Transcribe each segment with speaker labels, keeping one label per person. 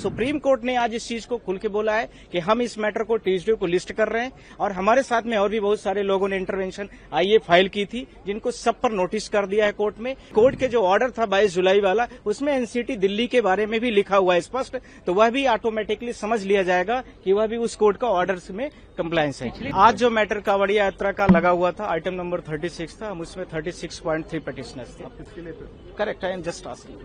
Speaker 1: Supreme court ने आज इस चीज को खुल के बोला है कि हम इस मैटर को ट्यूसडे को लिस्ट कर रहे हैं और हमारे साथ में और भी बहुत सारे लोगों ने इंटरवेंशन आईए फाइल की थी, जिनको सब पर नोटिस कर दिया है कोर्ट में। कोर्ट के जो ऑर्डर था 22 जुलाई वाला, उसमें एनसीटी दिल्ली के बारे में भी लिखा हुआ है स्पष्ट, तो वह भी ऑटोमेटिकली समझ लिया जाएगा कि वह भी उस कोर्ट का ऑर्डर में कंप्लायंस है। आज जो मैटर कांवड़िया यात्रा का लगा हुआ था, आइटम नंबर 36 था, हम उसमें 36.3 पिटिशनर्स थे। Correct, I am just asking.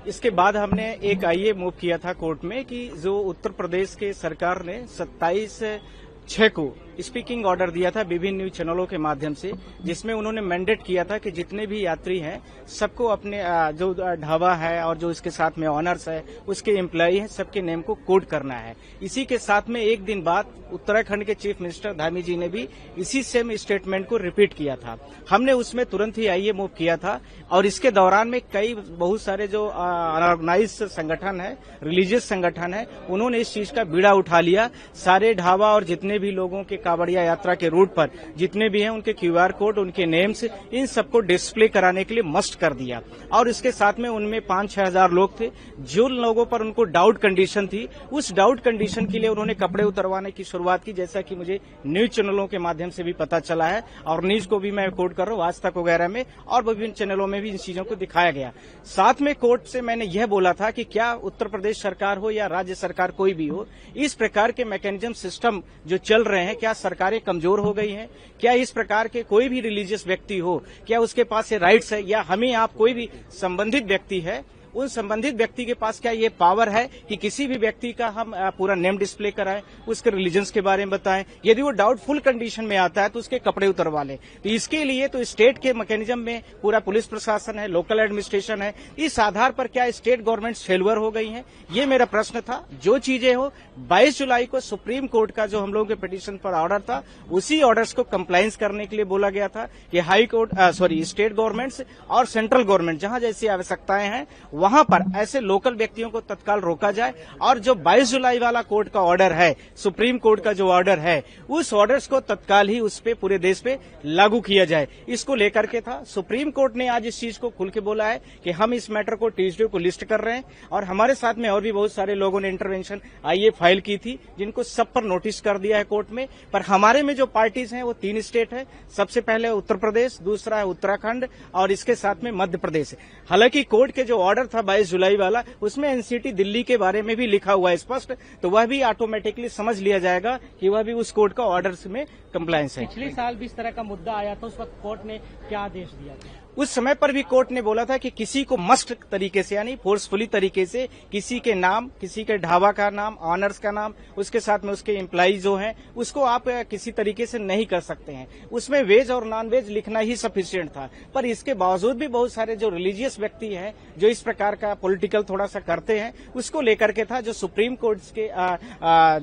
Speaker 1: इसके बाद हमने एक आईए मूव किया था कोर्ट में कि जो उत्तर प्रदेश के सरकार ने 27/6 को स्पीकिंग ऑर्डर दिया था विभिन्न न्यूज चैनलों के माध्यम से, जिसमें उन्होंने मैंडेट किया था कि जितने भी यात्री हैं सबको अपने जो ढाबा है और जो इसके साथ में ऑनर्स है, उसके एम्प्लॉई हैं, सबके नेम को कोड करना है। इसी के साथ में एक दिन बाद उत्तराखंड के चीफ मिनिस्टर धामी जी ने भी इसी सेम स्टेटमेंट को रिपीट किया था। हमने उसमें तुरंत ही आईए मूव किया था और इसके दौरान में बहुत सारे जो अनऑर्गेनाइज संगठन है, रिलीजियस संगठन है, उन्होंने इस चीज का बीड़ा उठा लिया। सारे ढाबा और जितने भी लोगों के कांवड़िया यात्रा के रूट पर जितने भी हैं उनके क्यूआर कोड, उनके नेम्स, इन सबको डिस्प्ले कराने के लिए मस्ट कर दिया। और इसके साथ में उनमें 5-6 हजार लोग थे। जो लोगों पर उनको डाउट कंडीशन थी, उस डाउट कंडीशन के लिए उन्होंने कपड़े उतरवाने की शुरुआत की, जैसा कि मुझे न्यूज चैनलों के माध्यम से भी पता चला है और न्यूज को भी मैं कोट कर रहा हूँ, आज तक वगैरह में और विभिन्न चैनलों में भी इन चीजों को दिखाया गया। साथ में कोर्ट से मैंने यह बोला था कि क्या उत्तर प्रदेश सरकार हो या राज्य सरकार कोई भी हो, इस प्रकार के मैकेनिज्म सिस्टम जो चल रहे हैं, क्या सरकारें कमजोर हो गई हैं? क्या इस प्रकार के कोई भी रिलीजियस व्यक्ति हो, क्या उसके पास ये राइट्स है, या हमें आप कोई भी संबंधित व्यक्ति है, उन संबंधित व्यक्ति के पास क्या ये पावर है कि किसी भी व्यक्ति का हम पूरा नेम डिस्प्ले कराएं, उसके रिलीजन्स के बारे में बताएं, यदि वो डाउटफुल कंडीशन में आता है तो उसके कपड़े उतरवा लें। तो इसके लिए तो स्टेट के मैकेनिज्म में पूरा पुलिस प्रशासन है, लोकल एडमिनिस्ट्रेशन है, इस आधार पर क्या स्टेट गवर्नमेंट फेलुअर हो गई है? ये मेरा प्रश्न था। जो चीजें हो, 22 जुलाई को सुप्रीम कोर्ट का जो हम लोगों के पिटीशन पर ऑर्डर था, उसी ऑर्डर्स को कंप्लायंस करने के लिए बोला गया था कि हाई कोर्ट स्टेट गवर्नमेंट्स और सेंट्रल गवर्नमेंट जहां जैसी आवश्यकताएं हैं वहां पर ऐसे लोकल व्यक्तियों को तत्काल रोका जाए और जो 22 जुलाई वाला कोर्ट का ऑर्डर है, सुप्रीम कोर्ट का जो ऑर्डर है, उस ऑर्डर्स को तत्काल ही उस पे पूरे देश पे लागू किया जाए। इसको लेकर के था सुप्रीम कोर्ट ने आज इस चीज को खुल के बोला है कि हम इस मैटर को ट्यूसडे को लिस्ट कर रहे हैं और हमारे साथ में और भी बहुत सारे लोगों ने इंटरवेंशन आईए फाइल की थी, जिनको सब पर नोटिस कर दिया है कोर्ट में। पर हमारे में जो पार्टीज हैं वो 3 स्टेट है। सबसे पहले उत्तर प्रदेश, दूसरा है उत्तराखंड और इसके साथ में मध्य प्रदेश। हालांकि कोर्ट के जो ऑर्डर था 22 जुलाई वाला, उसमें एनसीटी दिल्ली के बारे में भी लिखा हुआ है स्पष्ट, तो वह भी ऑटोमेटिकली समझ लिया जाएगा कि वह भी उस कोर्ट का ऑर्डर में कंप्लायंस है।
Speaker 2: पिछले साल भी इस तरह का मुद्दा आया था, उस वक्त कोर्ट ने क्या आदेश दिया था?
Speaker 1: उस समय पर भी कोर्ट ने बोला था कि किसी को मस्ट तरीके से, यानी फोर्सफुली तरीके से किसी के नाम, किसी के ढाबा का नाम, ऑनर्स का नाम, उसके साथ में उसके एम्प्लॉई जो हैं, उसको आप किसी तरीके से नहीं कर सकते हैं। उसमें वेज और नॉन वेज लिखना ही सफिशिएंट था। पर इसके बावजूद भी बहुत सारे जो रिलीजियस व्यक्ति हैं, जो इस प्रकार का पॉलिटिकल थोड़ा सा करते हैं, उसको लेकर के था, जो सुप्रीम कोर्ट के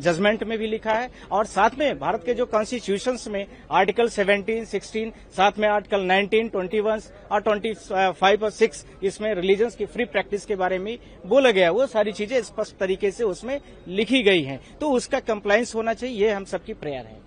Speaker 1: जजमेंट में भी लिखा है और साथ में भारत के जो कॉन्स्टिट्यूशन में आर्टिकल 17, 16, साथ में आर्टिकल 19, 21 और 25 और 6 इसमें रिलीजन्स की फ्री प्रैक्टिस के बारे में बोला गया। वो सारी चीजें स्पष्ट तरीके से उसमें लिखी गई हैं, तो उसका कंप्लायंस होना चाहिए, ये हम सबकी प्रेयर है।